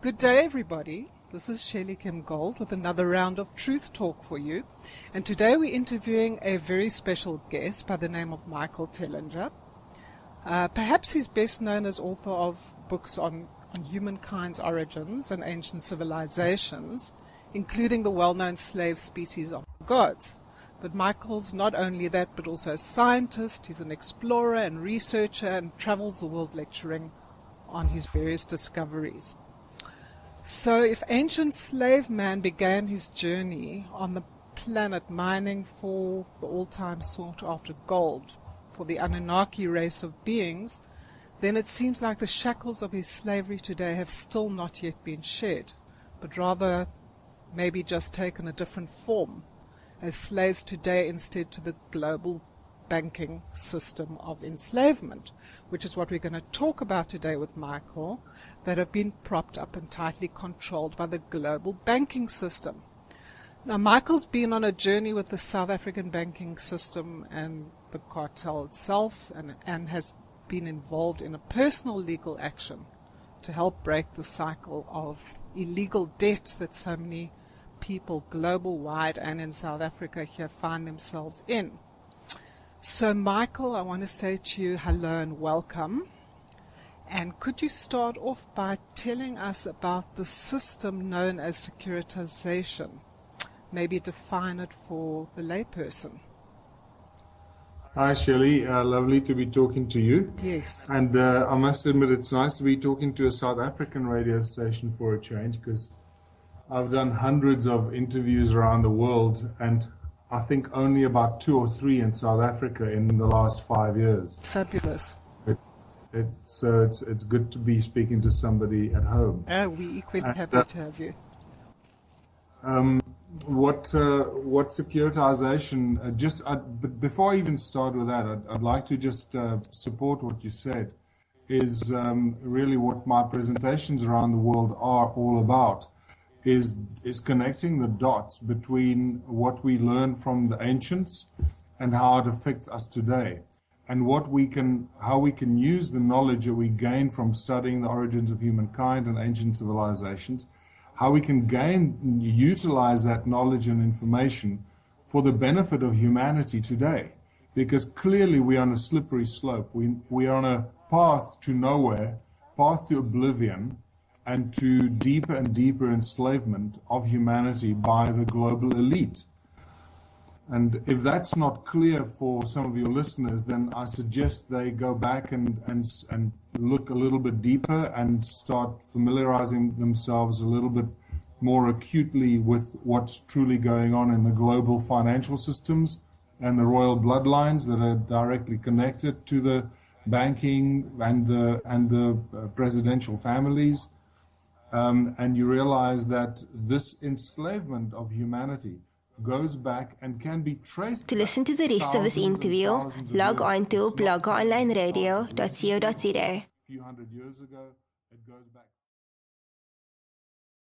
Good day, everybody. This is Shelly Gold with another round of Truth Talk for you. And today we're interviewing a very special guest by the name of Micheal Tellinger. Perhaps he's best known as author of books on humankind's origins and ancient civilizations, including the well-known slave species of gods. But Micheal's not only that, but also a scientist. He's an explorer and researcher and travels the world lecturing on his various discoveries. So if ancient slave man began his journey on the planet mining for the all-time sought after gold, for the Anunnaki race of beings, then it seems like the shackles of his slavery today have still not yet been shed, but rather maybe just taken a different form, as slaves today instead to the global banking system of enslavement, which is what we're going to talk about today with Micheal, that have been propped up and tightly controlled by the global banking system. Now, Micheal's been on a journey with the South African banking system and the cartel itself, and has been involved in a personal legal action to help break the cycle of illegal debt that so many people global-wide and in South Africa here find themselves in. So, Micheal, I want to say to you hello and welcome. And could you start off by telling us about the system known as securitization? Maybe define it for the layperson. Hi, Shelly. Lovely to be talking to you. Yes. And I must admit, it's nice to be talking to a South African radio station for a change, because I've done hundreds of interviews around the world, and I think only about 2 or 3 in South Africa in the last 5 years. Fabulous. It's good to be speaking to somebody at home. We're equally happy to have you. What securitization? But before I even start with that, I'd like to just support what you said. Is really what my presentations around the world are all about. Is connecting the dots between what we learned from the ancients and how it affects us today, and how we can use the knowledge that we gain from studying the origins of humankind and ancient civilizations, how we can utilize that knowledge and information for the benefit of humanity today. Because clearly we are on a slippery slope. We are on a path to nowhere, path to oblivion, and to deeper and deeper enslavement of humanity by the global elite. And if that's not clear for some of your listeners, then I suggest they go back and look a little bit deeper and start familiarizing themselves a little bit more acutely with what's truly going on in the global financial systems and the royal bloodlines that are directly connected to the banking and the presidential families. And you realize that this enslavement of humanity goes back and can be traced. To listen to the rest of this interview, log on to blogonlineradio.co.za. A few hundred years ago, it goes back